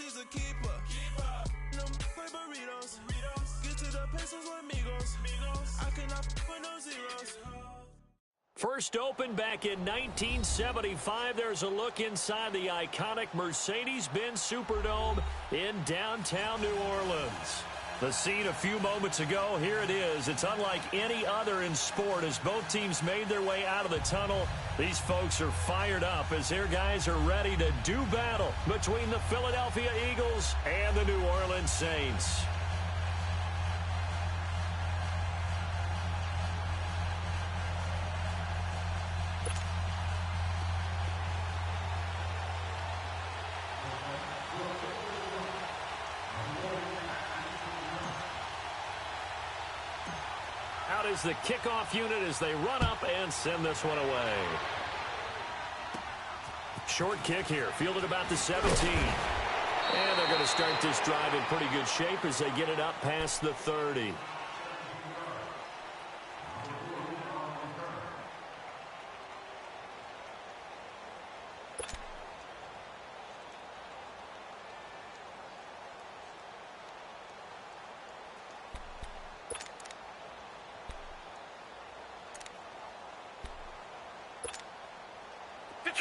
she's a keeper. No burritos. Get to the pesos with amigos. I cannot with no zeros. First opened back in 1975, there's a look inside the iconic Mercedes-Benz Superdome in downtown New Orleans. The scene a few moments ago, here it is. It's unlike any other in sport as both teams made their way out of the tunnel. These folks are fired up as their guys are ready to do battle between the Philadelphia Eagles and the New Orleans Saints. Out is the kickoff unit as they run up and send this one away. Short kick here, fielded about the 17. And they're going to start this drive in pretty good shape as they get it up past the 30.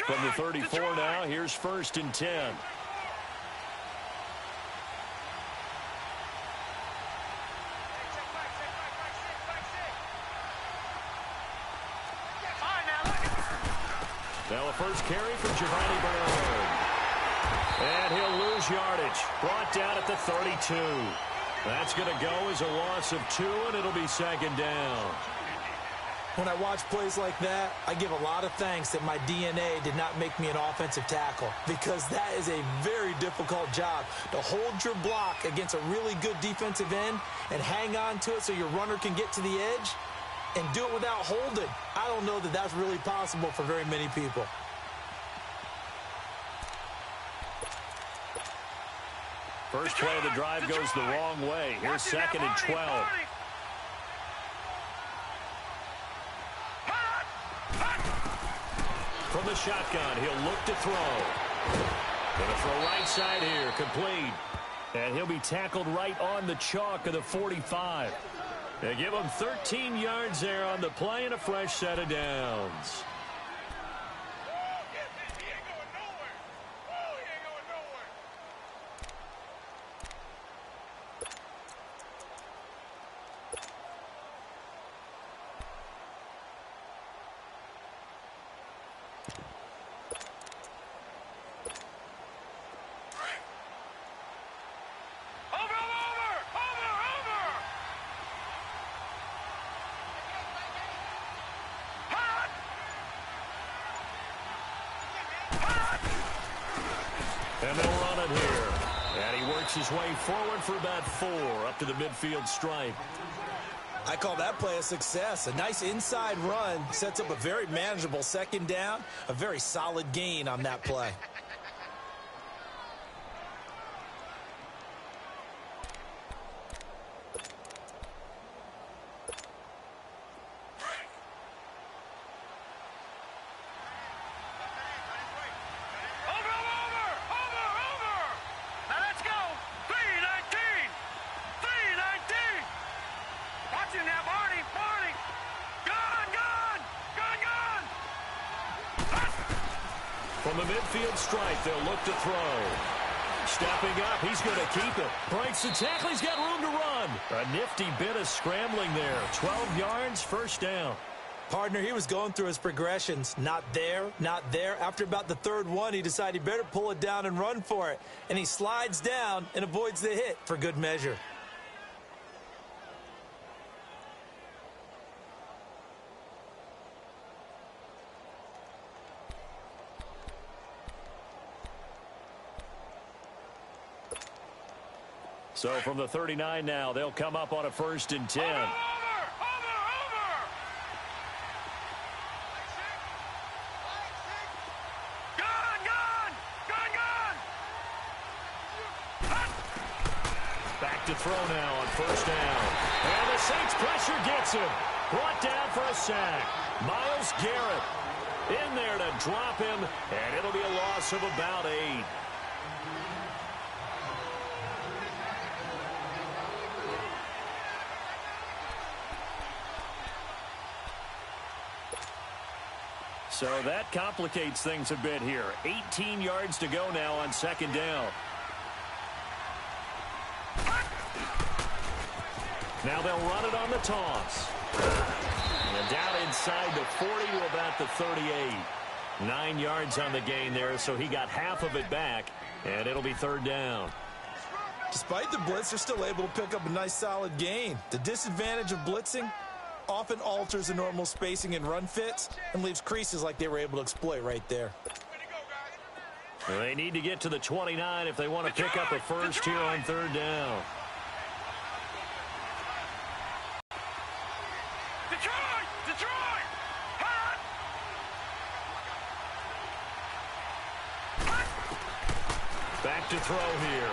From the 34 now, here's 1st and 10. Now a first carry from Giovanni Bernard. And he'll lose yardage. Brought down at the 32. That's going to go as a loss of 2, and it'll be 2nd down. When I watch plays like that, I give a lot of thanks that my DNA did not make me an offensive tackle, because that is a very difficult job to hold your block against a really good defensive end and hang on to it so your runner can get to the edge and do it without holding. I don't know that that's really possible for very many people. First play of the drive goes the wrong way. Here's 2nd and 12. From the shotgun, he'll look to throw. Going to throw right side here, complete. And he'll be tackled right on the chalk of the 45. They give him 13 yards there on the play and a fresh set of downs. And they'll run it here. And he works his way forward for about 4 up to the midfield stripe. I call that play a success. A nice inside run sets up a very manageable 2nd down. A very solid gain on that play. From the midfield stripe, they'll look to throw. Stepping up, he's going to keep it. Breaks the tackle, he's got room to run. A nifty bit of scrambling there. 12 yards, 1st down. Partner, he was going through his progressions. Not there, not there. After about the 3rd one, he decided he better pull it down and run for it. And he slides down and avoids the hit for good measure. So from the 39 now, they'll come up on a 1st and 10. Over! Back to throw now on 1st down. And the Saints pressure gets him. Brought down for a sack. Myles Garrett in there to drop him, and it'll be a loss of about 8. So that complicates things a bit here. 18 yards to go now on second down. Now they'll run it on the toss. And down inside the 40 to about the 38. 9 yards on the gain there, so he got half of it back, and it'll be third down. Despite the blitz, they're still able to pick up a nice solid gain. The disadvantage of blitzing often alters the normal spacing and run fits and leaves creases like they were able to exploit right there. They need to get to the 29 if they want to pick up a first here on third down. Back to throw here.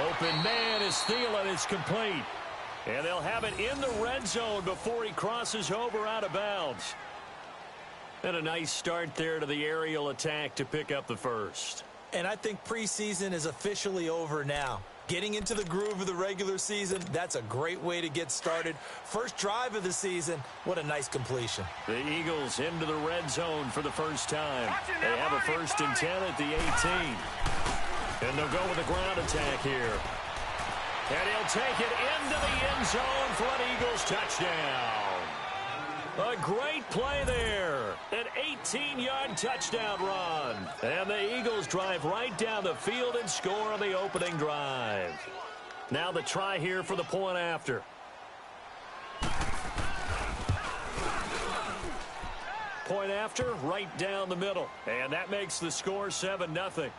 Open man is Thielen. It's complete. And they'll have it in the red zone before he crosses over out of bounds. And a nice start there to the aerial attack to pick up the first. And I think preseason is officially over now. Getting into the groove of the regular season, that's a great way to get started. First drive of the season, what a nice completion. The Eagles into the red zone for the first time. They have a 1st and 10 at the 18. And they'll go with a ground attack here. And he'll take it into the end zone for an Eagles touchdown. A great play there. An 18-yard touchdown run. And the Eagles drive right down the field and score on the opening drive. Now the try here for the point after. Point after, right down the middle. And that makes the score 7-0.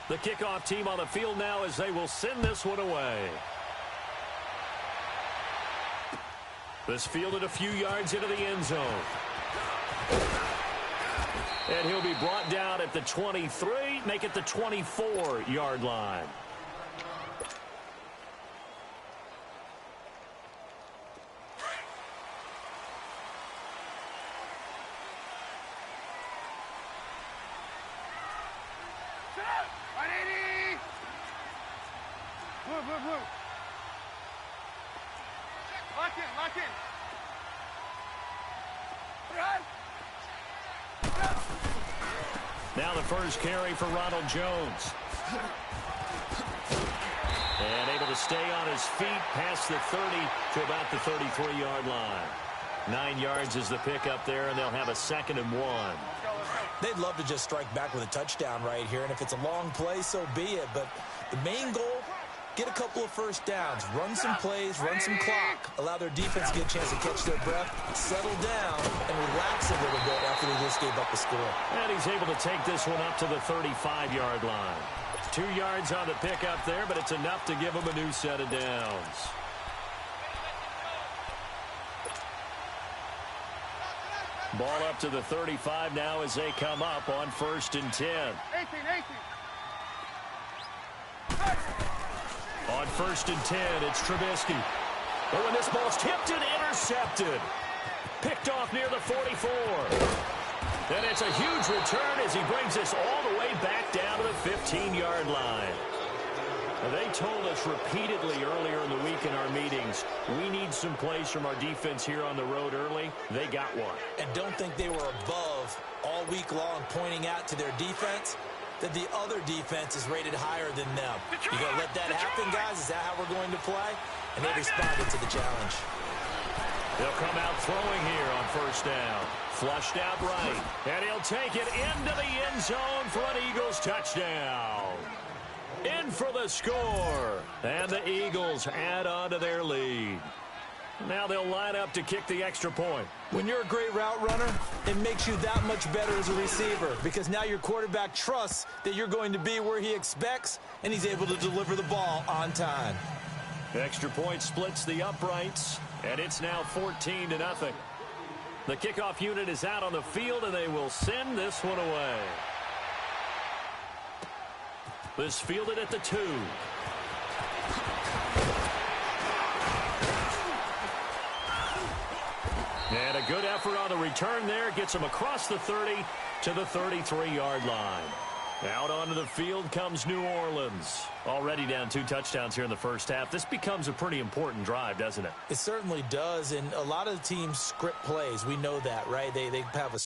The kickoff team on the field now as they will send this one away. This fielded a few yards into the end zone. And he'll be brought down at the 23, make it the 24-yard line. Now the first carry for Ronald Jones. And able to stay on his feet past the 30 to about the 33-yard line. 9 yards is the pickup there, and they'll have a 2nd and 1. They'd love to just strike back with a touchdown right here, and if it's a long play, so be it. But the main goal, get a couple of first downs, run some plays, run some clock, allow their defense to get a chance to catch their breath, settle down, and relax a little bit after they just gave up the score. And he's able to take this one up to the 35-yard line. 2 yards on the pickup there, but it's enough to give him a new set of downs. Ball up to the 35 now as they come up on 1st and 10. 18. On 1st and 10, it's Trubisky. Oh, and this ball's tipped and intercepted. Picked off near the 44. And it's a huge return as he brings this all the way back down to the 15-yard line. Now, they told us repeatedly earlier in the week in our meetings, we need some plays from our defense here on the road early. They got one. And don't think they were above all week long pointing out to their defense that the other defense is rated higher than them. You going to let that happen, guys? Is that how we're going to play? And they responded to the challenge. They'll come out throwing here on 1st down. Flushed out right. And he'll take it into the end zone for an Eagles touchdown. In for the score. And the Eagles add on to their lead. Now they'll line up to kick the extra point. When you're a great route runner, it makes you that much better as a receiver because now your quarterback trusts that you're going to be where he expects, and he's able to deliver the ball on time. The extra point splits the uprights, and it's now 14-0. The kickoff unit is out on the field, and they will send this one away. This fielded at the 2. And a good effort on the return there. Gets him across the 30 to the 33-yard line. Out onto the field comes New Orleans. Already down 2 touchdowns here in the first half. This becomes a pretty important drive, doesn't it? It certainly does, and a lot of the teams script plays. We know that, right? They have a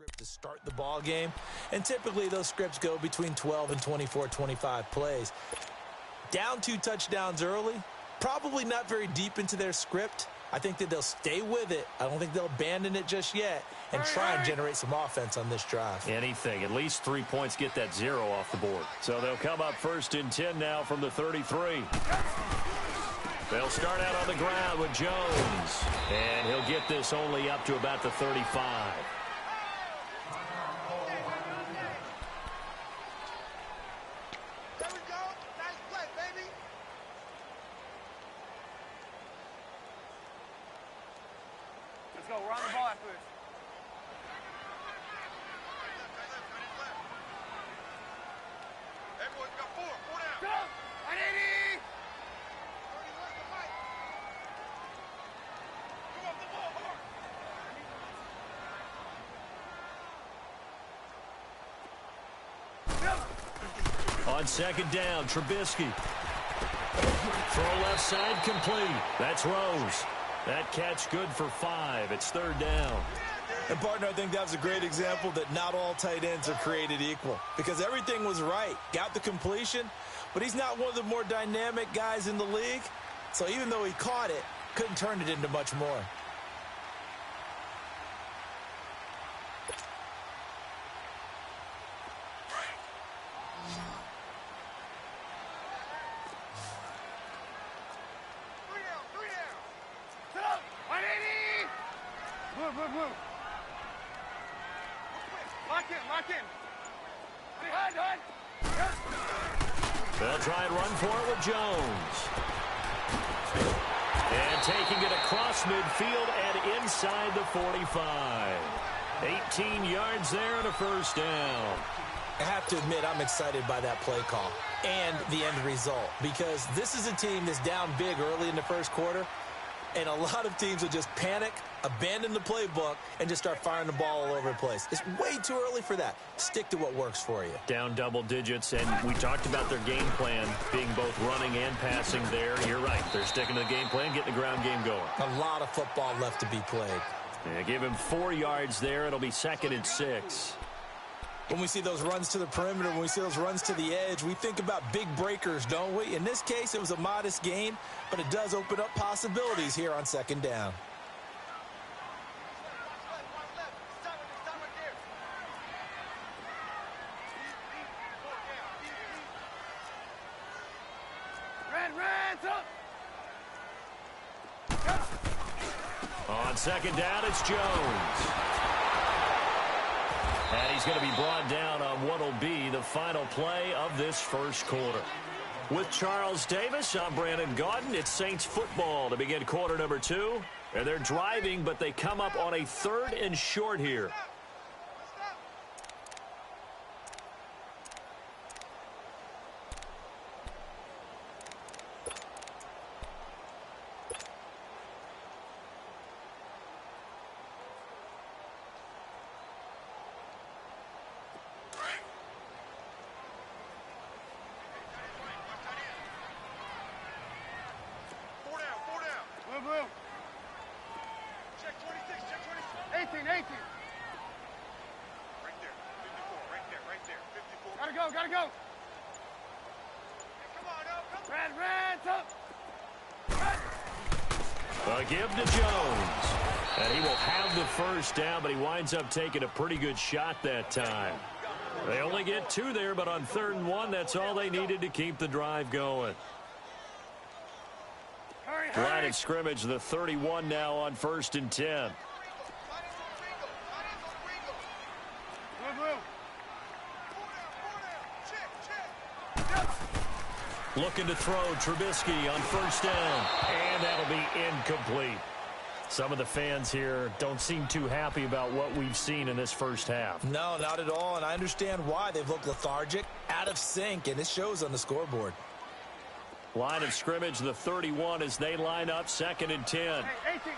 script to start the ball game, and typically those scripts go between 12 and 24, 25 plays. Down 2 touchdowns early, probably not very deep into their script. I think that they'll stay with it. I don't think they'll abandon it just yet and try and generate some offense on this drive. Anything. At least 3 points get that 0 off the board. So they'll come up 1st and 10 now from the 33. They'll start out on the ground with Jones. And he'll get this only up to about the 35. On 2nd down, Trubisky. Throw left side complete. That's Rose. That catch good for 5. It's 3rd down. And, partner, I think that was a great example that not all tight ends are created equal, because everything was right. Got the completion, but he's not one of the more dynamic guys in the league. So even though he caught it, couldn't turn it into much more. They'll try and run for it with Jones. And taking it across midfield and inside the 45. 18 yards there and a 1st down. I have to admit, I'm excited by that play call and the end result, because this is a team that's down big early in the 1st quarter, and a lot of teams will just panic, abandon the playbook, and just start firing the ball all over the place. It's way too early for that. Stick to what works for you. Down double digits, and we talked about their game plan being both running and passing there. You're right. They're sticking to the game plan, getting the ground game going. A lot of football left to be played. Yeah, give him 4 yards there. It'll be 2nd and 6. When we see those runs to the perimeter, when we see those runs to the edge, we think about big breakers, don't we? In this case, it was a modest gain, but it does open up possibilities here on 2nd down. On 2nd down, it's Jones. And he's going to be brought down on what will be the final play of this 1st quarter. With Charles Davis, I'm Brandon Gaudin. It's Saints football to begin quarter number 2. And they're driving, but they come up on a 3rd and short here. 18. Right there. 54. Right there. 54. Gotta go. Hey, come on, come on. Red, up. A give to Jones. And he will have the first down, but he winds up taking a pretty good shot that time. They only get 2 there, but on 3rd and 1, that's all they needed to keep the drive going. Hurry. Line of scrimmage, the 31 now on 1st and 10. Looking to throw Trubisky on 1st down, and that'll be incomplete. Some of the fans here don't seem too happy about what we've seen in this first half. No, not at all, and I understand why. They've looked lethargic, out of sync, and it shows on the scoreboard. Line of scrimmage, the 31 as they line up 2nd and 10. Hey, 18.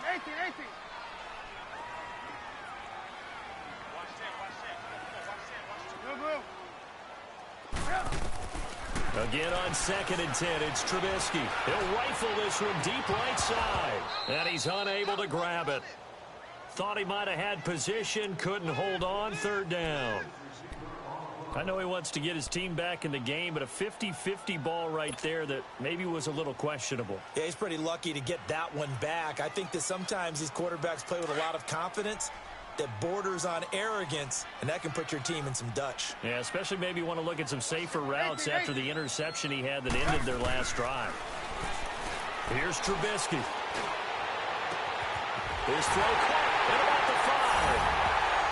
Again on 2nd and 10, it's Trubisky. He'll rifle this one deep right side. And he's unable to grab it. Thought he might have had position, couldn't hold on, 3rd down. I know he wants to get his team back in the game, but a 50-50 ball right there that maybe was a little questionable. Yeah, he's pretty lucky to get that one back. I think that sometimes these quarterbacks play with a lot of confidence that borders on arrogance, and that can put your team in some Dutch. Yeah, especially maybe want to look at some safer routes after the interception he had that ended their last drive. Here's Trubisky. His throw caught at about the 5.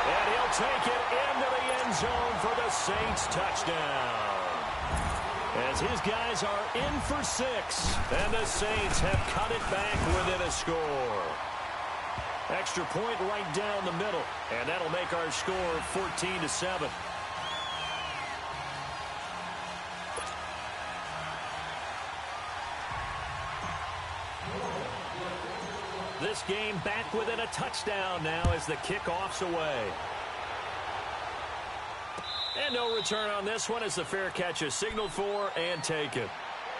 And he'll take it into the end zone for the Saints touchdown. As his guys are in for 6, and the Saints have cut it back within a score. Extra point right down the middle, and that'll make our score 14-7. This game back within a touchdown now as the kickoff's away. And no return on this one as the fair catch is signaled for and taken.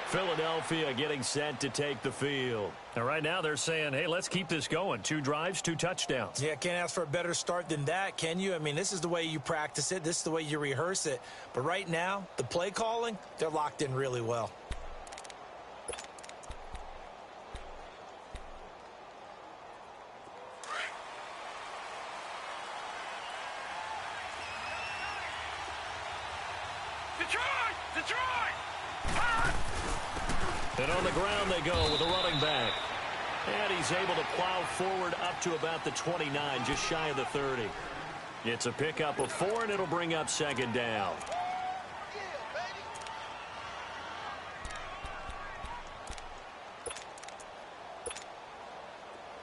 Philadelphia getting set to take the field. And right now they're saying, hey, let's keep this going. 2 drives, 2 touchdowns. Yeah, can't ask for a better start than that, can you? I mean, this is the way you practice it. This is the way you rehearse it. But right now, the play calling, they're locked in really well. Detroit! And on the ground they go with a running back. And he's able to plow forward up to about the 29, just shy of the 30. It's a pickup of 4, and it'll bring up 2nd down.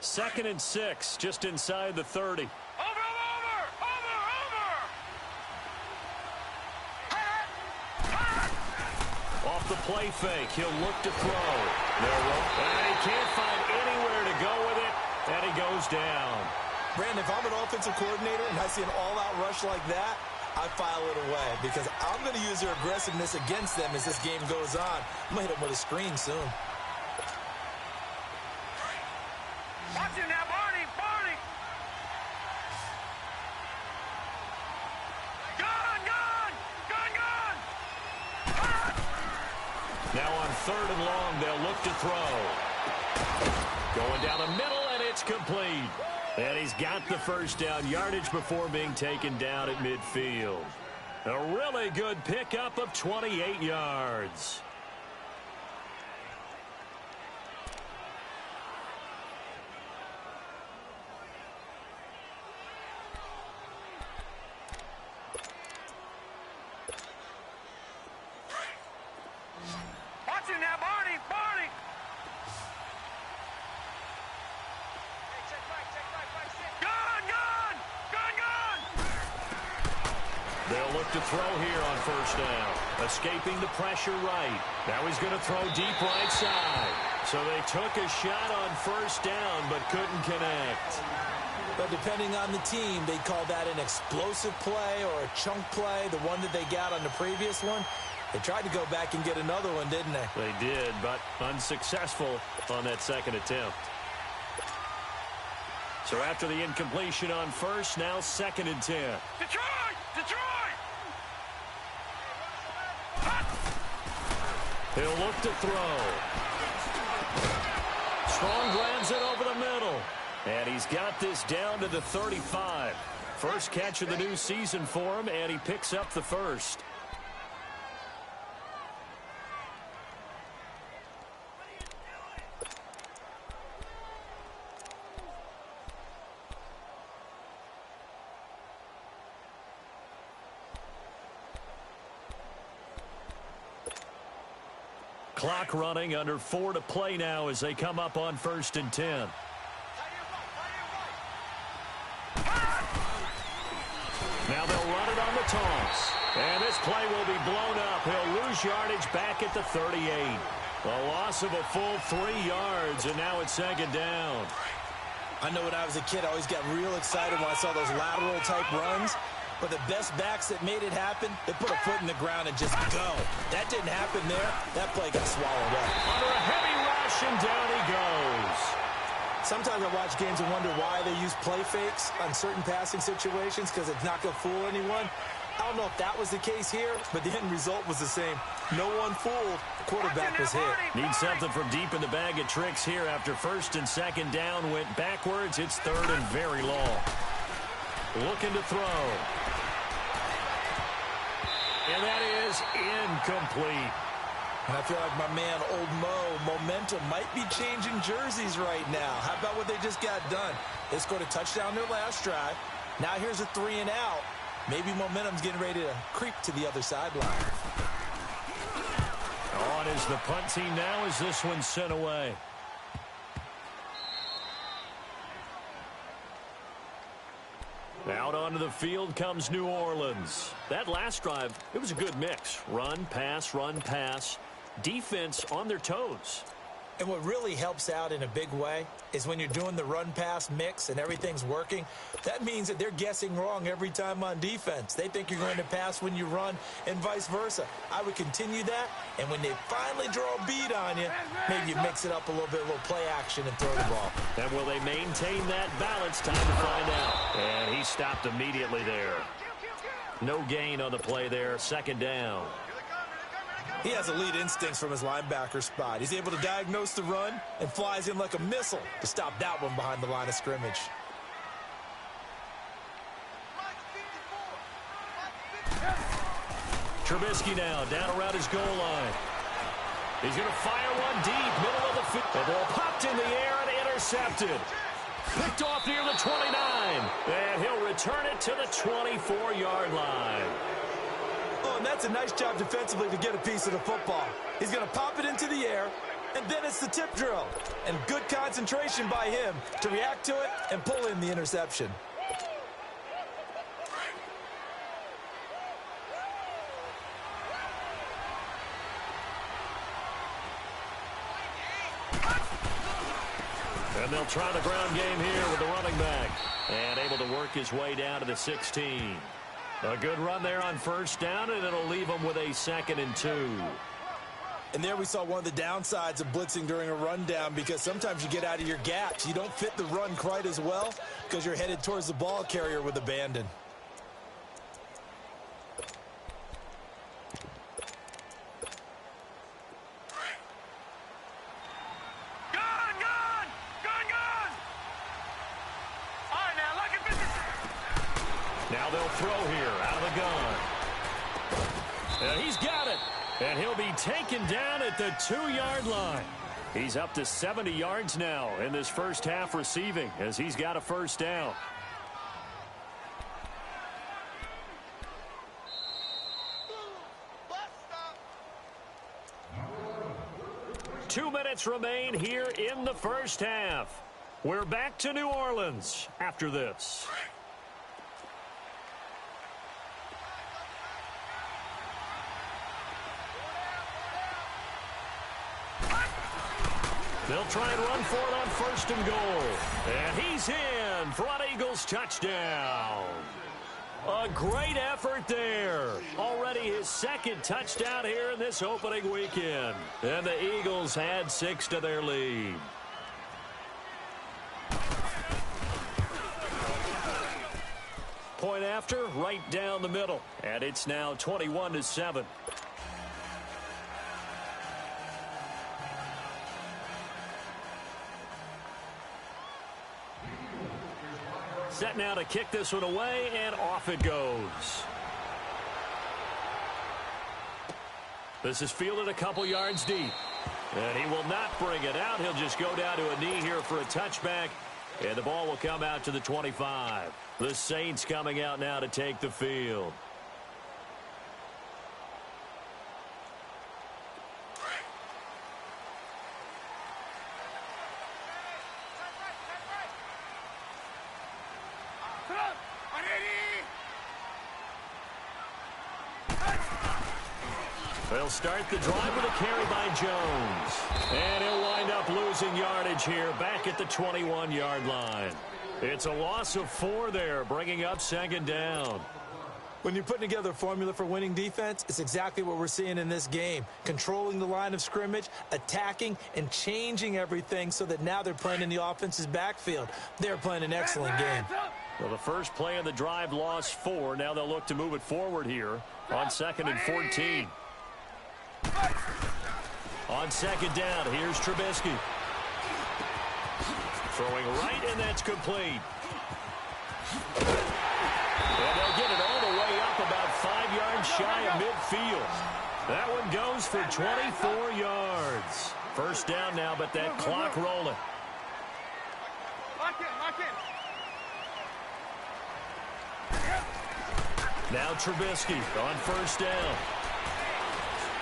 Second and 6, just inside the 30. The play fake. He'll look to throw. And he can't find anywhere to go with it, and he goes down. Brandon, if I'm an offensive coordinator and I see an all-out rush like that, I file it away because I'm going to use their aggressiveness against them as this game goes on. I'm going to hit them with a screen soon. Watch it now, Barney! Now on 3rd and long, they'll look to throw. Going down the middle, and it's complete. And he's got the first down yardage before being taken down at midfield. A really good pickup of 28 yards. To throw here on 1st down. Escaping the pressure right. Now he's going to throw deep right side. So they took a shot on 1st down but couldn't connect. But depending on the team, they call that an explosive play or a chunk play, the one that they got on the previous one. They tried to go back and get another one, didn't they? They did, but unsuccessful on that 2nd attempt. So after the incompletion on first, now 2nd and 10. Detroit! Detroit! He'll look to throw. Strong grabs it over the middle. And he's got this down to the 35. First catch of the new season for him, and he picks up the first. Clock running, under 4 to play now as they come up on 1st and 10. Now they'll run it on the toss. And this play will be blown up. He'll lose yardage back at the 38. A loss of a full 3 yards, and now it's 2nd down. I know when I was a kid, I always got real excited when I saw those lateral-type runs. But the best backs that made it happen, they put a foot in the ground and just go. That didn't happen there. That play got swallowed up. Under a heavy rush, and down he goes. Sometimes I watch games and wonder why they use play fakes on certain passing situations because it's not going to fool anyone. I don't know if that was the case here, but the end result was the same. No one fooled. The quarterback was hit. Need something from deep in the bag of tricks here after 1st and 2nd down went backwards. It's 3rd and very long. Looking to throw. And that is incomplete. And I feel like my man, Old Mo, momentum might be changing jerseys right now. How about what they just got done? They scored a touchdown their last drive. Now here's a 3 and out. Maybe momentum's getting ready to creep to the other sideline. On is the punt team now as this one's sent away. Out onto the field comes New Orleans. That last drive, it was a good mix. Run, pass, defense on their toes. And what really helps out in a big way is when you're doing the run-pass mix and everything's working, that means that they're guessing wrong every time on defense. They think you're going to pass when you run and vice versa. I would continue that, and when they finally draw a bead on you, maybe you mix it up a little bit, a little play action and throw the ball. And will they maintain that balance? Time to find out. And he stopped immediately there. No gain on the play there, 2nd down. He has elite instincts from his linebacker spot. He's able to diagnose the run and flies in like a missile to stop that one behind the line of scrimmage. Trubisky now down around his goal line. He's going to fire one deep, middle of the field. The ball popped in the air and intercepted. Picked off near the 29. And he'll return it to the 24-yard line. Oh, and that's a nice job defensively to get a piece of the football. He's going to pop it into the air, and then it's the tip drill. And good concentration by him to react to it and pull in the interception. And they'll try the ground game here with the running back. And able to work his way down to the 16. A good run there on 1st down, and it'll leave him with a 2nd and 2. And there we saw one of the downsides of blitzing during a rundown, because sometimes you get out of your gaps. You don't fit the run quite as well because you're headed towards the ball carrier with abandon. Now they'll throw here out of the gun. And he's got it. And he'll be taken down at the 2-yard line. He's up to 70 yards now in this first half receiving as he's got a 1st down. Two minutes remain here in the first half. We're back to New Orleans after this. They'll try and run for it on 1st and goal. And he's in for an Eagles touchdown. A great effort there. Already his 2nd touchdown here in this opening weekend. And the Eagles add 6 to their lead. Point after, right down the middle. And it's now 21-7. Set now to kick this one away, and off it goes. This is fielded a couple yards deep. And he will not bring it out. He'll just go down to a knee here for a touchback. And the ball will come out to the 25. The Saints coming out now to take the field. They'll start the drive with a carry by Jones. And he'll wind up losing yardage here back at the 21-yard line. It's a loss of 4 there, bringing up second down. When you're putting together a formula for winning defense, it's exactly what we're seeing in this game. Controlling the line of scrimmage, attacking, and changing everything so that now they're playing in the offense's backfield. They're playing an excellent game. Well, the first play of the drive lost 4. Now they'll look to move it forward here on 2nd and 14. On second down, here's Trubisky. Throwing right, and that's complete. And they'll get it all the way up about 5 yards shy of midfield. That one goes for 24 yards. First down now, but that clock rolling. Now Trubisky on first down.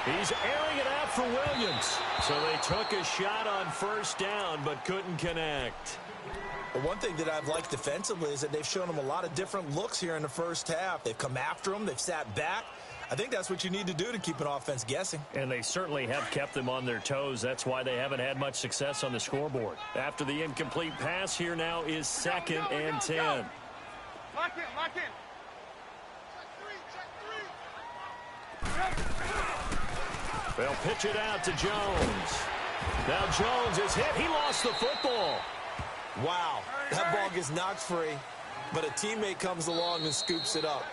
He's airing it out for Williams. So they took a shot on first down, but couldn't connect. Well, one thing that I've liked defensively is that they've shown them a lot of different looks here in the first half. They've come after them. They've sat back. I think that's what you need to do to keep an offense guessing. And they certainly have kept them on their toes. That's why they haven't had much success on the scoreboard. After the incomplete pass, here now is 2nd and 10. Lock in, lock in. They'll pitch it out to Jones. Now Jones is hit. He lost the football. Wow, that ball gets knocked free, but a teammate comes along and scoops it up.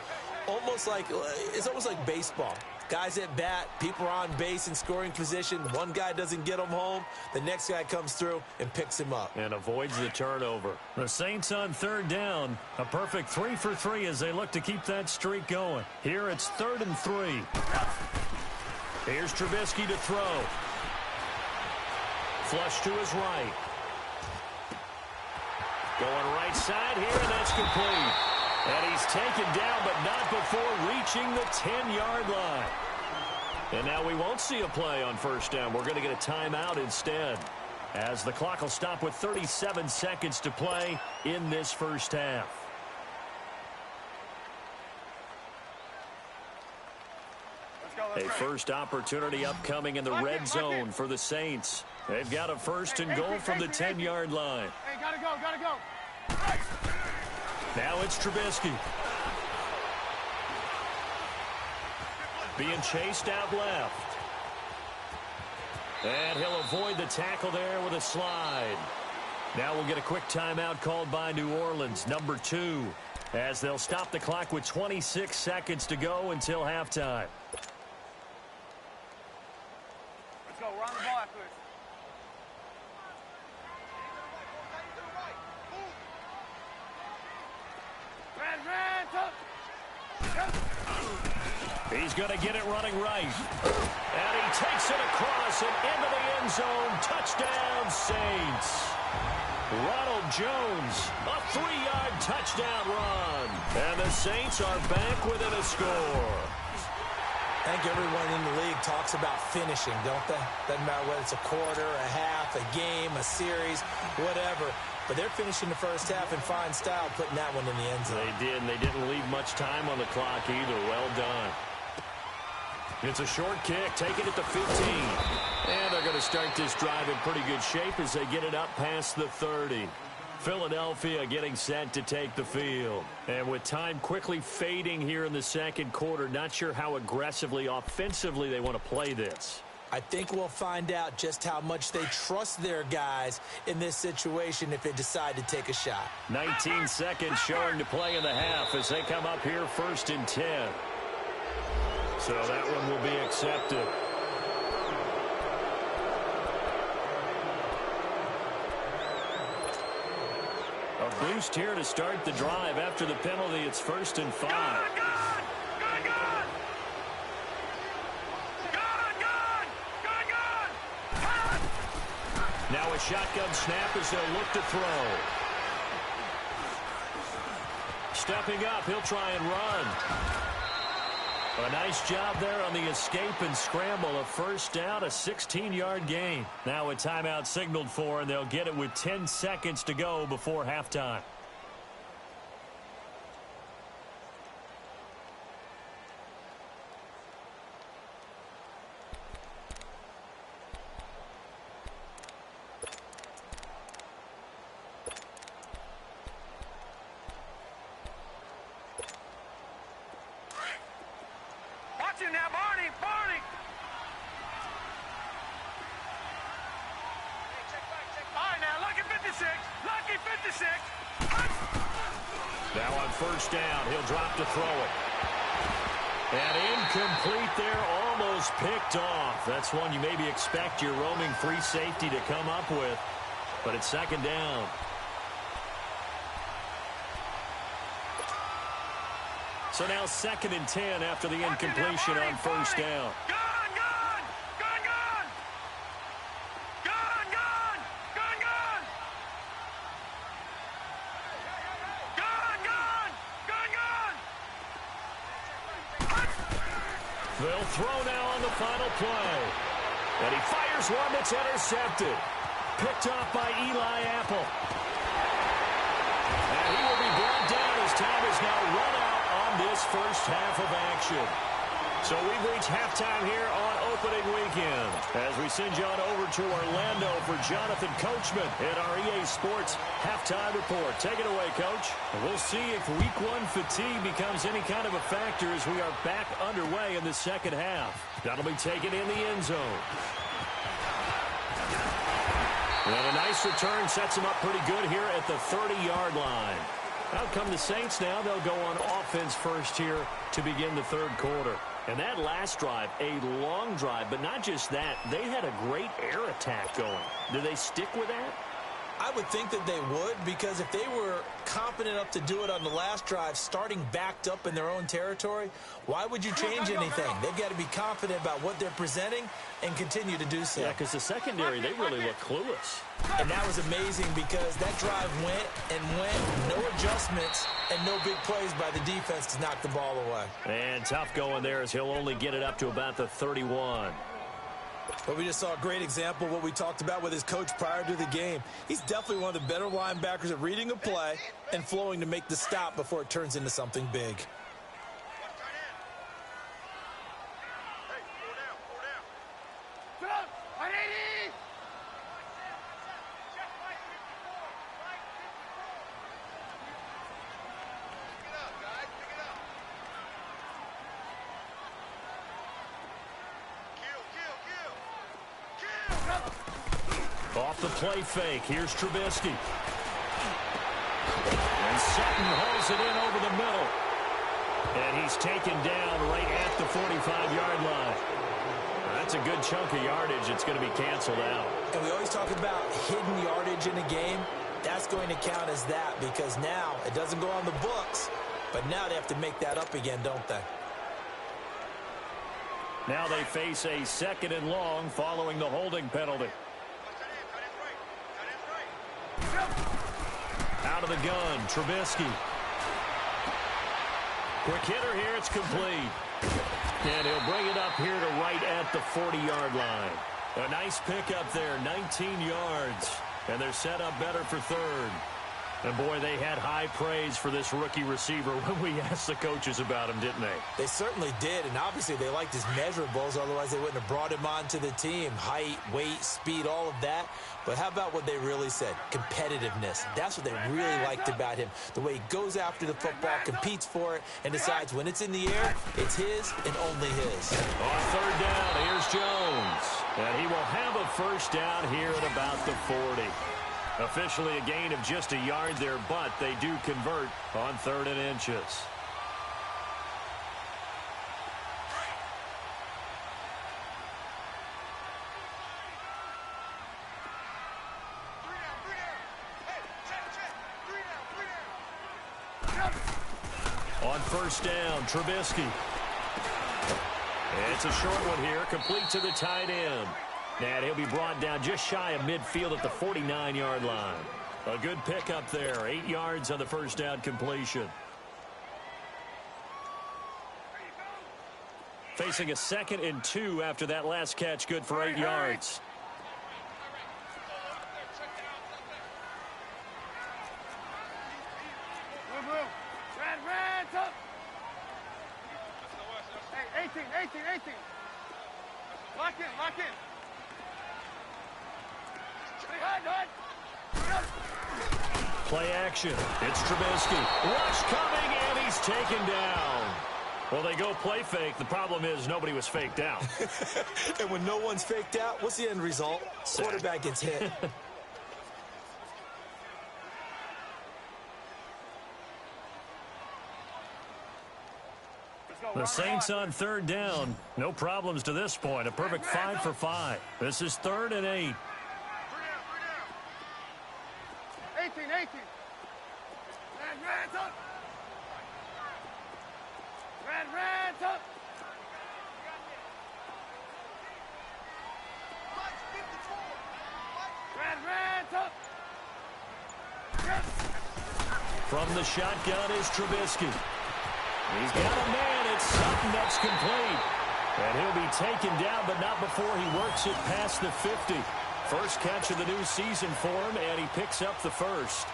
It's almost like baseball. Guys at bat, people are on base in scoring position. One guy doesn't get him home. The next guy comes through and picks him up. And avoids the turnover. The Saints on third down. A perfect 3 for 3 as they look to keep that streak going. Here it's 3rd and 3. Here's Trubisky to throw. Flush to his right. Going right side here, and that's complete. And he's taken down, but not before reaching the 10-yard line. And now we won't see a play on first down. We're going to get a timeout instead, as the clock will stop with 37 seconds to play in this first half. A first opportunity upcoming in the red zone for the Saints. They've got a 1st and goal from the 10-yard line. Hey, gotta go. Now it's Trubisky. Being chased out left. And he'll avoid the tackle there with a slide. Now we'll get a quick timeout called by New Orleans, number 2, as they'll stop the clock with 26 seconds to go until halftime. Let's go, run the ball after this. He's going to get it running right. And he takes it across and into the end zone. Touchdown, Saints. Ronald Jones, a 3-yard touchdown run. And the Saints are back within a score. I think everyone in the league talks about finishing, don't they? Doesn't matter whether it's a quarter, a half, a game, a series, whatever. But they're finishing the first half in fine style, putting that one in the end zone. They did, and they didn't leave much time on the clock either. Well done. It's a short kick, taking it to 15. And they're going to start this drive in pretty good shape as they get it up past the 30. Philadelphia getting set to take the field. And with time quickly fading here in the second quarter, not sure how aggressively, offensively they want to play this. I think we'll find out just how much they trust their guys in this situation if they decide to take a shot. 19 seconds showing to play in the half as they come up here 1st and 10. So that one will be accepted. A boost here to start the drive. After the penalty, it's 1st and 5. Now a shotgun snap as they'll look to throw. Stepping up, he'll try and run. A nice job there on the escape and scramble. A 1st down, a 16-yard gain. Now a timeout signaled for, and they'll get it with 10 seconds to go before halftime. Now, Barney! All right, now, lucky 56! Lucky 56! Now on 1st down, he'll drop to throw it. And incomplete there, almost picked off. That's one you maybe expect your roaming free safety to come up with. But it's 2nd down. So now 2nd and 10 after the incompletion on 1st down. They'll throw now on the final play. And he fires one that's intercepted. Picked off by Eli Apple. And he will be brought down as time is now run out on this 1st half of action. So we've reached halftime here on opening weekend as we send you on over to Orlando for Jonathan Coachman at our EA Sports Halftime Report. Take it away, Coach. We'll see if Week 1 fatigue becomes any kind of a factor as we are back underway in the 2nd half. That'll be taken in the end zone. And a nice return sets him up pretty good here at the 30-yard line. Out come the Saints now. They'll go on offense first here to begin the 3rd quarter. And that last drive, a long drive, but not just that. They had a great air attack going. Do they stick with that? I would think that they would, because if they were confident enough to do it on the last drive, starting backed up in their own territory, why would you change anything? They've got to be confident about what they're presenting and continue to do so. Yeah, because the secondary, they really look clueless. And that was amazing because that drive went and went, no adjustments and no big plays by the defense to knock the ball away. And tough going there as he'll only get it up to about the 31. But we just saw a great example of what we talked about with his coach prior to the game. He's definitely one of the better linebackers at reading a play and flowing to make the stop before it turns into something big. Off the play fake, here's Trubisky. And Sutton hauls it in over the middle. And he's taken down right at the 45-yard line. That's a good chunk of yardage. It's going to be canceled out. And we always talk about hidden yardage in a game. That's going to count as that because now it doesn't go on the books, but now they have to make that up again, don't they? Now they face a 2nd and long following the holding penalty. Out of the gun, Trubisky. Quick hitter here, it's complete. And he'll bring it up here to right at the 40-yard line. A nice pickup there, 19 yards. And they're set up better for 3rd. And, boy, they had high praise for this rookie receiver when we asked the coaches about him, didn't they? They certainly did, and obviously they liked his measurables. Otherwise, they wouldn't have brought him onto the team. Height, weight, speed, all of that. But how about what they really said? Competitiveness. That's what they really liked about him. The way he goes after the football, competes for it, and decides when it's in the air, it's his and only his. On third down, here's Jones. And he will have a first down here at about the 40. Officially a gain of just a yard there, but they do convert on 3rd and inches. On first down, Trubisky. It's a short one here, complete to the tight end. And he'll be brought down just shy of midfield at the 49-yard line. A good pickup there, 8 yards on the first down completion. Facing a 2nd and 2 after that last catch, good for 8 yards. Hey, 18. Lock in. Play action. It's Trubisky. Rush coming, and he's taken down. Well, they go play fake. The problem is nobody was faked out. And when no one's faked out, what's the end result? Quarterback gets hit. The Saints on 3rd down. No problems to this point. A perfect 5 for 5. This is 3rd and 8. 18. Red up. Red up. Red up. From the shotgun is Trubisky. He's got a man. It's something that's complete. And he'll be taken down, but not before he works it past the 50. First catch of the new season for him, and he picks up the first.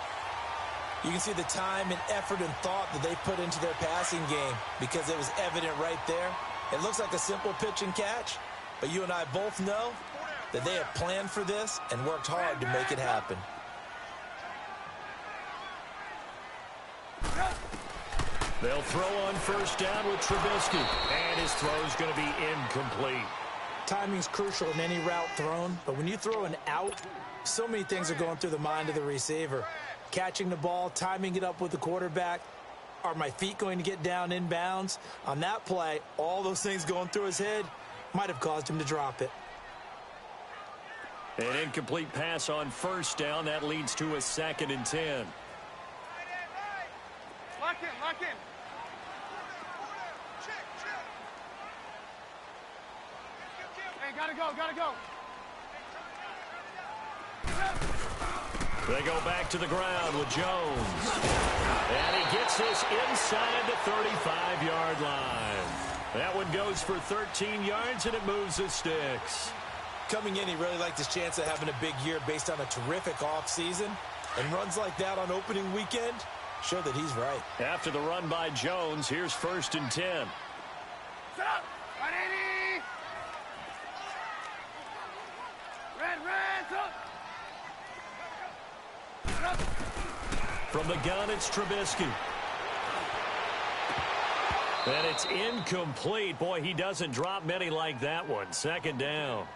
You can see the time and effort and thought that they put into their passing game because it was evident right there. It looks like a simple pitch and catch, but you and I both know that they have planned for this and worked hard to make it happen. They'll throw on first down with Trubisky, and his throw is going to be incomplete. Timing's crucial in any route thrown, but when you throw an out, so many things are going through the mind of the receiver. Catching the ball, timing it up with the quarterback. Are my feet going to get down inbounds? On that play, all those things going through his head might have caused him to drop it. An incomplete pass on first down. That leads to a 2nd and 10. Lock in. Hey, gotta go. They go back to the ground with Jones. And he gets this inside the 35-yard line. That one goes for 13 yards, and it moves the sticks. Coming in, he really liked his chance of having a big year based on a terrific offseason. And runs like that on opening weekend show that he's right. After the run by Jones, here's 1st and 10. Set up. 180. Red up. From the gun, it's Trubisky. And it's incomplete. Boy, he doesn't drop many like that one. 2nd down.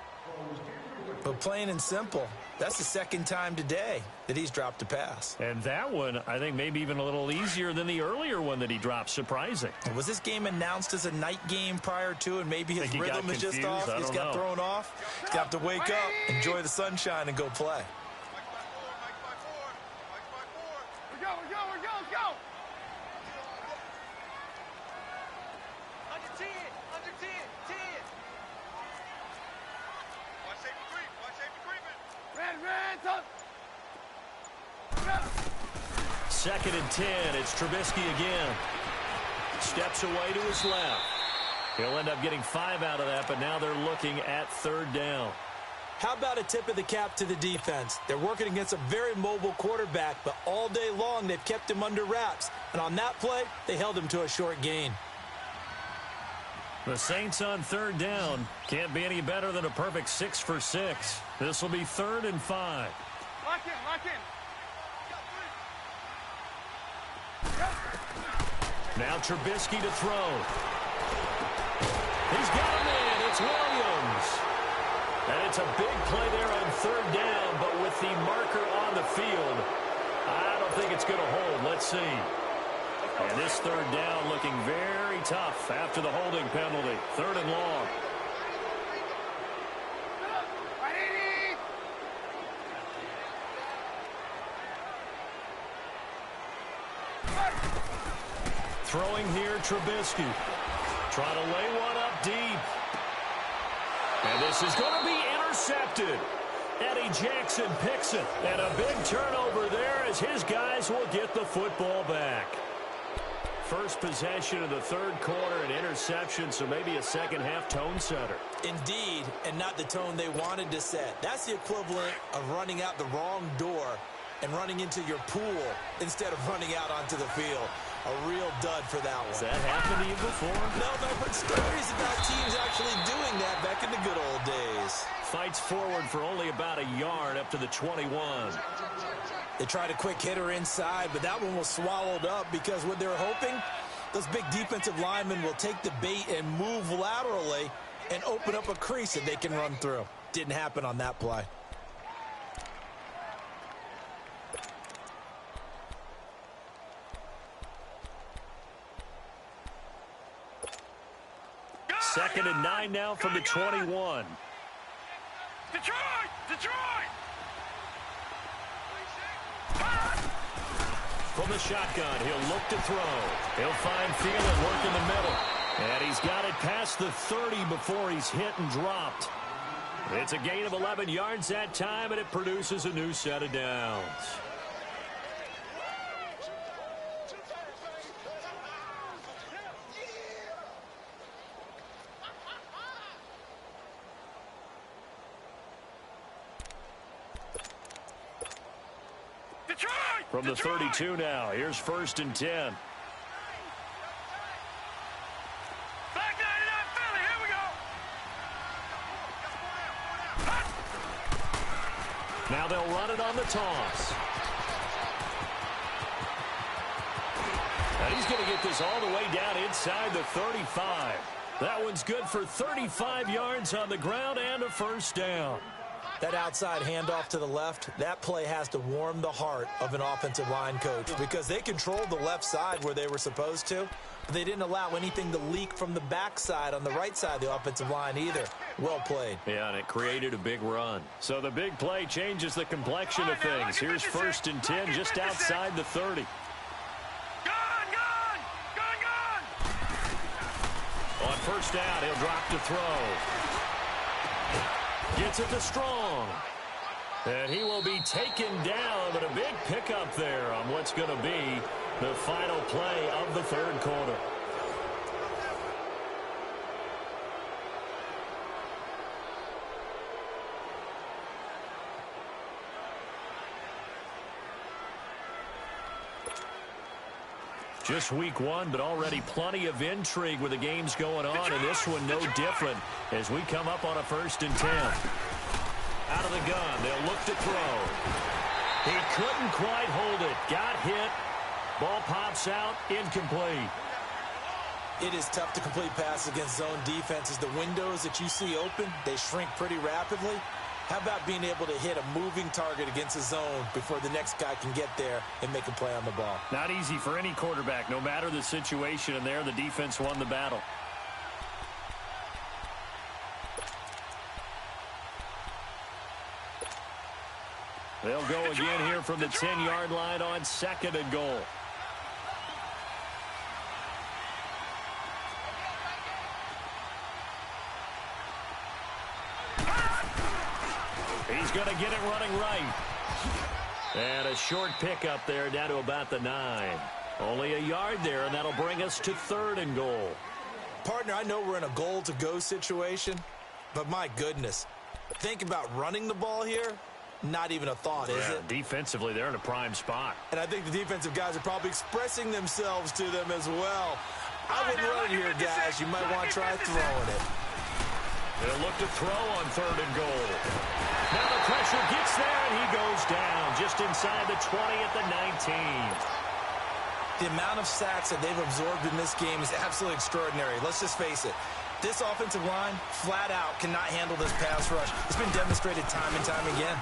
But plain and simple, that's the 2nd time today that he's dropped a pass. And that one, I think, maybe even a little easier than the earlier one that he dropped. Surprising. Was this game announced as a night game prior to, and maybe his rhythm is just off? He's got thrown off. He's got to wake up, enjoy the sunshine, and go play. We're go. Under 10. Watch safety creep. Red up. 2nd and 10. It's Trubisky again. Steps away to his left. He'll end up getting 5 out of that, but now they're looking at 3rd down. How about a tip of the cap to the defense? They're working against a very mobile quarterback, but all day long they've kept him under wraps. And on that play, they held him to a short gain. The Saints on third down. Can't be any better than a perfect 6 for 6. This will be 3rd and 5. Lock in, lock in. Now Trubisky to throw. He's got him in. It's Williams. And it's a big play there on third down, but with the marker on the field, I don't think it's going to hold. Let's see. And this third down looking very tough after the holding penalty. 3rd and long. Throwing here, Trubisky. Trying to lay one up deep. And this is going to be intercepted. Eddie Jackson picks it. And a big turnover there as his guys will get the football back. First possession of the third quarter, an interception, so maybe a second-half tone setter. Indeed, and not the tone they wanted to set. That's the equivalent of running out the wrong door and running into your pool instead of running out onto the field. A real dud for that one. Has that happened to you before? No, but I've heard stories about teams actually doing that back in the good old days. Fights forward for only about a yard up to the 21. They tried a quick hitter inside, but that one was swallowed up because what they're hoping, those big defensive linemen will take the bait and move laterally and open up a crease that they can run through. Didn't happen on that play. Second and 9 now from the 21. Detroit! Detroit! From the shotgun, he'll look to throw. He'll find field and work in the middle. And he's got it past the 30 before he's hit and dropped. It's a gain of 11 yards that time, and it produces a new set of downs. From the 32 now, here's 1st and 10. Back 99 Philly, here we go. Now they'll run it on the toss. And he's going to get this all the way down inside the 35. That one's good for 35 yards on the ground and a 1st down. That outside handoff to the left, that play has to warm the heart of an offensive line coach because they controlled the left side where they were supposed to, but they didn't allow anything to leak from the backside on the right side of the offensive line either. Well played. Yeah, and it created a big run. So the big play changes the complexion of things. Here's 1st and 10 just outside the 30. On 1st down, he'll drop to throw. Gets it to Strong. And he will be taken down, but a big pickup there on what's going to be the final play of the 3rd quarter. Just week 1, but already plenty of intrigue with the games going on, and this one no different as we come up on a 1st and 10. Out of the gun, they'll look to throw. He couldn't quite hold it. Got hit. Ball pops out, incomplete. It is tough to complete passes against zone defenses. The windows that you see open, they shrink pretty rapidly. How about being able to hit a moving target against a zone before the next guy can get there and make a play on the ball? Not easy for any quarterback, no matter the situation, and there the defense won the battle. They'll go again here from the 10-yard line on 2nd and goal. He's going to get it running right. And a short pickup there down to about the 9. Only a yard there, and that'll bring us to 3rd and goal. Partner, I know we're in a goal-to-go situation, but my goodness, Think about running the ball here. Not even a thought, is it? Defensively, they're in a prime spot. And I think the defensive guys are probably expressing themselves to them as well. I wouldn't run it here, guys. You might want to try throwing it. They'll look to throw on 3rd and goal. Now the pressure gets there, and he goes down just inside the 20 at the 19. The amount of sacks that they've absorbed in this game is absolutely extraordinary. Let's just face it. This offensive line, flat out, cannot handle this pass rush. It's been demonstrated time and time again.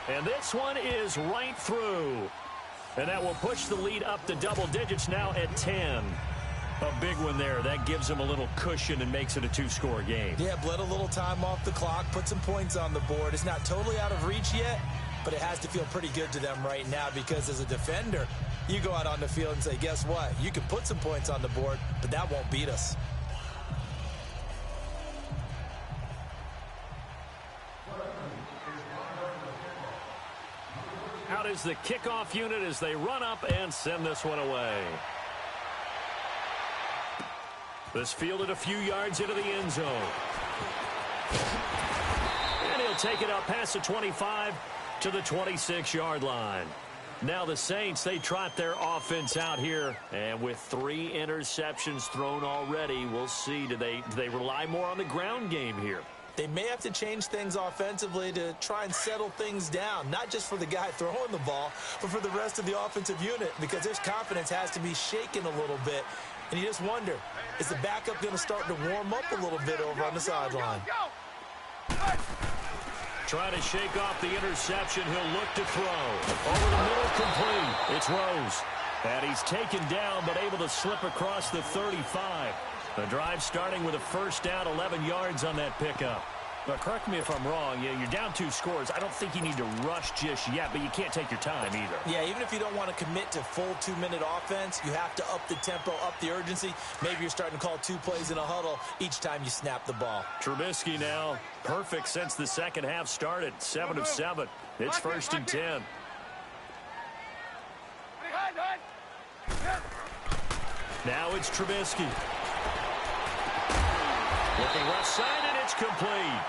And this one is right through. And that will push the lead up to double digits now at 10. A big one there. That gives them a little cushion and makes it a 2-score game. Yeah, bled a little time off the clock, put some points on the board. It's not totally out of reach yet, but it has to feel pretty good to them right now because as a defender, you go out on the field and say, guess what? You can put some points on the board, but that won't beat us. Out is the kickoff unit as they run up and send this one away. This fielded a few yards into the end zone. And he'll take it up past the 25 to the 26-yard line. Now the Saints, they trot their offense out here. And with 3 interceptions thrown already, we'll see. Do they rely more on the ground game here? They may have to change things offensively to try and settle things down, not just for the guy throwing the ball, but for the rest of the offensive unit, because their confidence has to be shaken a little bit. And you just wonder, is the backup going to start to warm up a little bit over on the sideline? Trying to shake off the interception. He'll look to throw. Over the middle, complete. It's Rose. And he's taken down, but able to slip across the 35. The drive starting with a first down, 11 yards on that pickup. But correct me if I'm wrong, you're down 2 scores. I don't think you need to rush just yet, but you can't take your time either. Yeah, even if you don't want to commit to full 2-minute offense, you have to up the tempo, up the urgency. Maybe you're starting to call 2 plays in a huddle each time you snap the ball. Trubisky now, perfect since the second half started. 7 of 7. It's 1st and 10. Now it's Trubisky. Looking left side, and it's complete.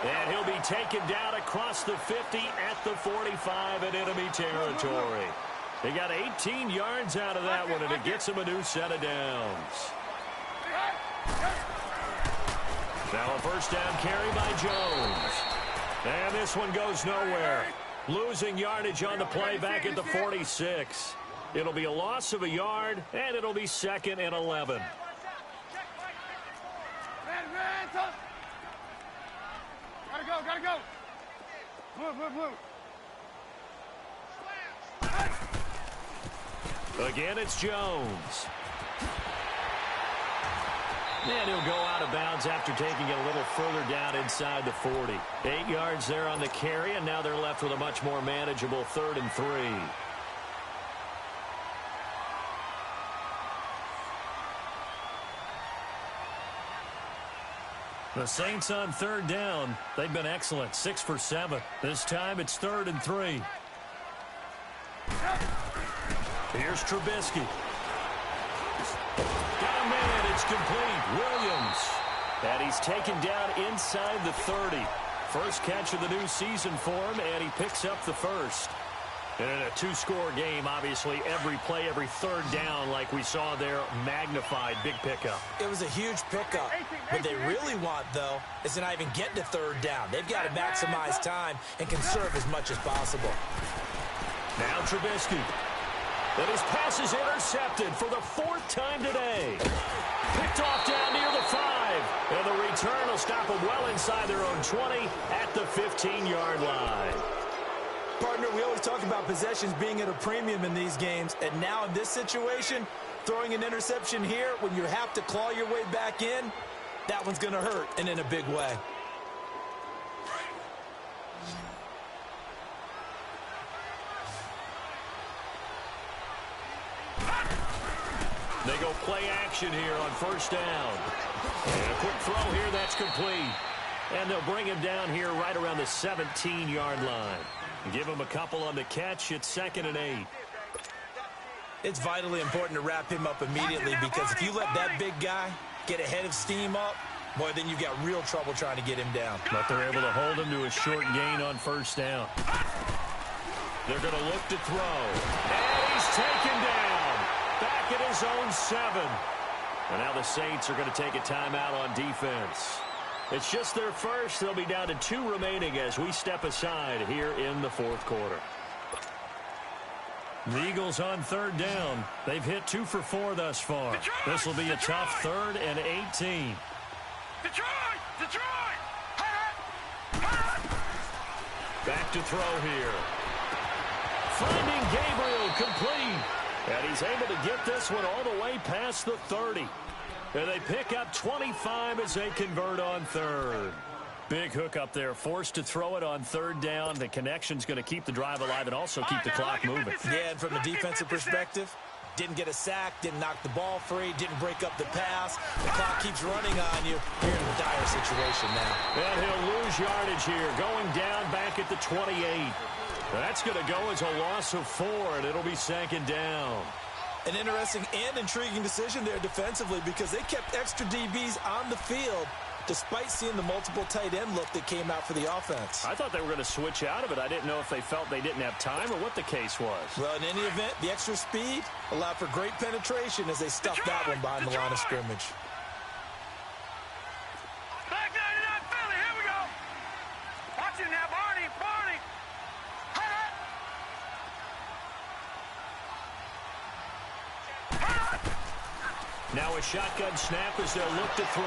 And he'll be taken down across the 50 at the 45 in enemy territory. They got 18 yards out of that one, and it gets him a new set of downs. Now a first down carry by Jones. And this one goes nowhere. Losing yardage on the play back at the 46. It'll be a loss of a yard, and it'll be 2nd and 11. Gotta go. Move. Again, it's Jones. And he'll go out of bounds after taking it a little further down inside the 40. 8 yards there on the carry, and now they're left with a much more manageable 3rd and 3. The Saints on 3rd down. They've been excellent, 6 for 7. This time it's 3rd and 3. Here's Trubisky. Got a man, it's complete. Williams. And he's taken down inside the 30. First catch of the new season for him, and he picks up the first. And in a 2-score game, obviously, every play, every 3rd down, like we saw there, magnified, big pickup. It was a huge pickup. What they really want, though, is to not even get to 3rd down. They've got to maximize time and conserve as much as possible. Now Trubisky. And his pass is intercepted for the 4th time today. Picked off down near the 5. And the return will stop them well inside their own 20 at the 15-yard line. Partner, we always talk about possessions being at a premium in these games, and now in this situation, throwing an interception here when you have to claw your way back in, that one's going to hurt, and in a big way. They go play action here on 1st down. And a quick throw here, that's complete. And they'll bring him down here right around the 17-yard line. Give him a couple on the catch. It's 2nd and 8. It's vitally important to wrap him up immediately because if you let that big guy get a head of steam up, Boy, then you got real trouble trying to get him down. But they're able to hold him to a short gain on first down. They're going to look to throw. And he's taken down. Back at his own 7. And now the Saints are going to take a timeout on defense. It's just their first. They'll be down to 2 remaining as we step aside here in the fourth quarter. The Eagles on third down. They've hit 2 for 4 thus far. This will be a tough 3rd and 18. Back to throw here. Finding Gabriel complete. And he's able to get this one all the way past the 30. And they pick up 25 as they convert on 3rd. Big hook up there, forced to throw it on 3rd down. The connection's going to keep the drive alive and also keep the clock moving. Yeah, and from a defensive perspective, didn't get a sack, didn't knock the ball free, didn't break up the pass. The clock keeps running on you. You're in a dire situation now. And he'll lose yardage here, going down back at the 28. That's going to go as a loss of 4, and it'll be 2nd down. An interesting and intriguing decision there defensively because they kept extra DBs on the field despite seeing the multiple tight end look that came out for the offense. I thought they were going to switch out of it. I didn't know if they felt they didn't have time or what the case was. Well, in any event, the extra speed allowed for great penetration as they stuffed that one behind the line of scrimmage. Back 99 Philly, here we go. Watch it now, Barney. Now a shotgun snap as they'll look to throw.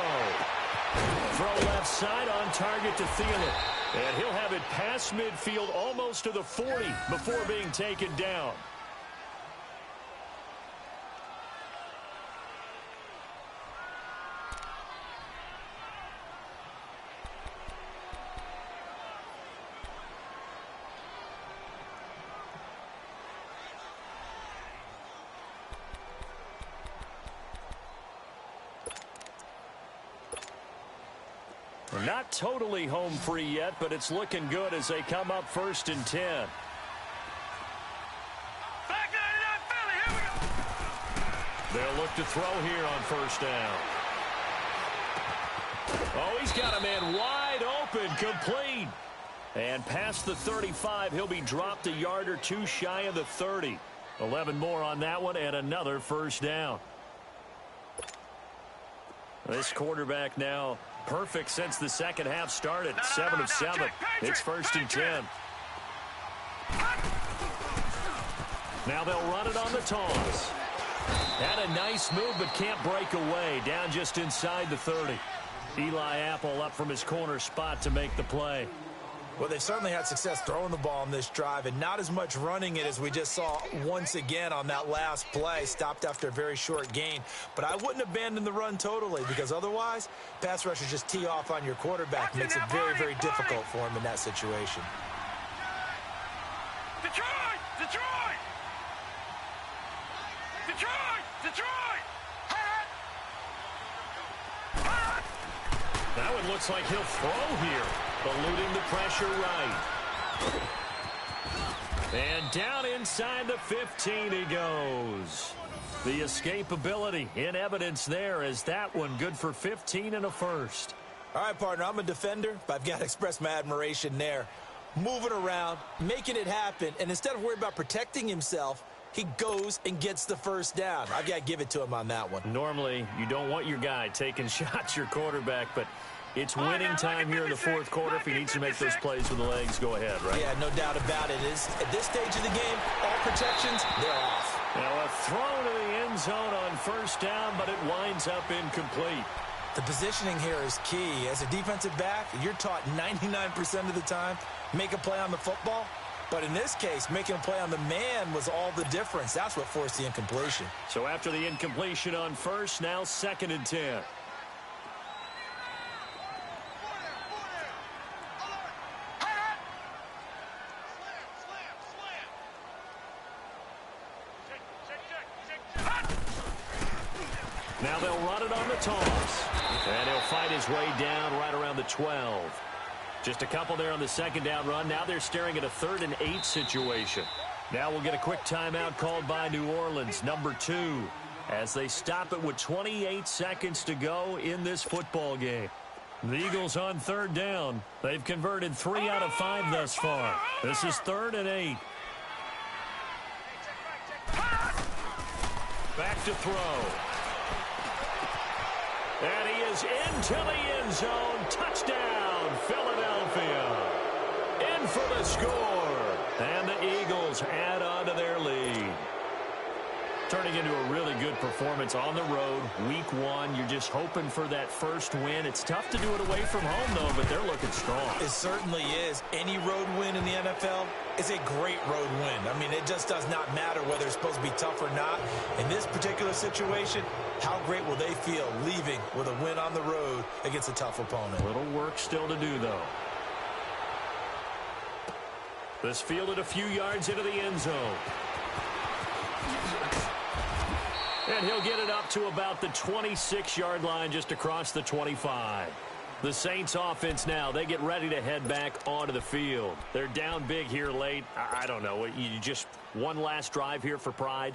Throw left side on target to Thielen. And he'll have it past midfield almost to the 40 before being taken down. Not totally home free yet, but it's looking good as they come up 1st and 10. Back 99 Philly, here we go. They'll look to throw here on 1st down. Oh, he's got a man wide open, complete. And past the 35, he'll be dropped a yard or 2 shy of the 30. 11 more on that one and another 1st down. This quarterback now perfect since the second half started. 7 of 7. It's 1st and 10. Now they'll run it on the toss. Had a nice move but can't break away. Down just inside the 30. Eli Apple up from his corner spot to make the play. Well, they've certainly had success throwing the ball on this drive and not as much running it as we just saw once again on that last play. Stopped after a very short gain. But I wouldn't abandon the run totally because otherwise, pass rushers just tee off on your quarterback. Makes it very, very difficult for him in that situation. Detroit! Detroit! Detroit! Detroit! That one looks like he'll throw here. Eluding the pressure right. And down inside the 15 he goes. The escapability in evidence there as that one good for 15 and a 1st. All right, partner, I'm a defender, but I've got to express my admiration there. Moving around, making it happen, and instead of worrying about protecting himself, he goes and gets the 1st down. I've got to give it to him on that one. Normally, you don't want your guy taking shots, your quarterback, but it's winning time here in the fourth quarter. If he needs to make those plays with the legs, go ahead, right? Yeah, no doubt about it. At this stage of the game, all protections, they're off. Now a throw to the end zone on 1st down, but it winds up incomplete. The positioning here is key. As a defensive back, you're taught 99% of the time, make a play on the football. But in this case, making a play on the man was all the difference. That's what forced the incompletion. So after the incompletion on 1st, now 2nd and 10. Now they'll run it on the toss. And he'll fight his way down right around the 12. Just a couple there on the 2nd down run. Now they're staring at a 3rd and 8 situation. Now we'll get a quick timeout called by New Orleans, number 2, as they stop it with 28 seconds to go in this football game. The Eagles on third down. They've converted 3 out of 5 thus far. This is 3rd and 8. Back to throw. And he is into the end zone. Touchdown, Philadelphia. In for the score. And the Eagles add on to their lead. Turning into a really good performance on the road. Week 1, you're just hoping for that first win. It's tough to do it away from home, though, but they're looking strong. It certainly is. Any road win in the NFL is a great road win. I mean, it just does not matter whether it's supposed to be tough or not. In this particular situation, how great will they feel leaving with a win on the road against a tough opponent? Little work still to do, though. This fielded a few yards into the end zone. And he'll get it up to about the 26-yard line, just across the 25. The Saints offense now, they get ready to head back onto the field. They're down big here late. I don't know. You just one last drive here for pride?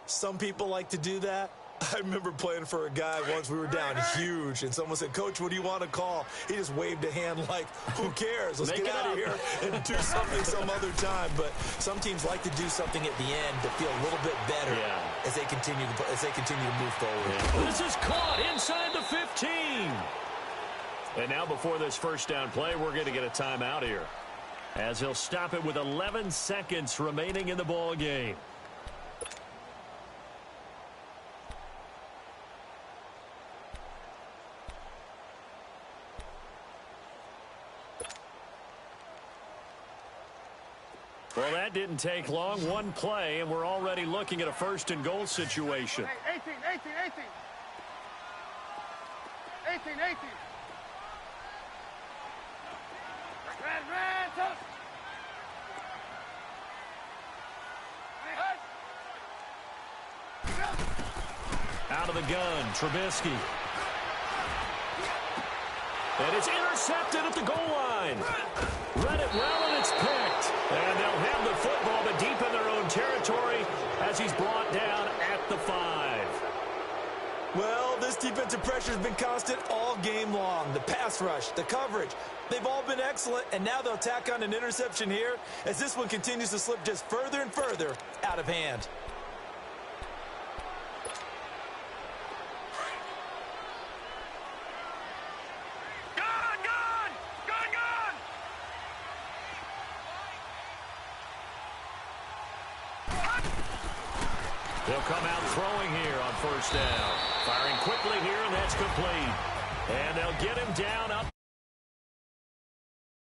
Some people like to do that. I remember playing for a guy once. We were down huge, and someone said, "Coach, what do you want to call?" He just waved a hand like, who cares? Let's get out of here and do something some other time. But some teams like to do something at the end to feel a little bit better as they continue to move forward. Yeah. This is caught inside the 15. And now before this first down play, we're going to get a timeout here, as he'll stop it with 11 seconds remaining in the ball game. Well, that didn't take long. One play, and we're already looking at a 1st and goal situation. Hey, 18. 18. Red, touch. Out of the gun, Trubisky. And it's intercepted at the goal line. Read it well, and it's picked. And they'll have the football, but deep in their own territory as he's brought down at the 5. Well, this defensive pressure has been constant all game long. The pass rush, the coverage, they've all been excellent, and now they'll tack on an interception here as this one continues to slip just further and further out of hand. They'll come out throwing here on 1st down. Firing quickly here, and that's complete. And they'll get him down up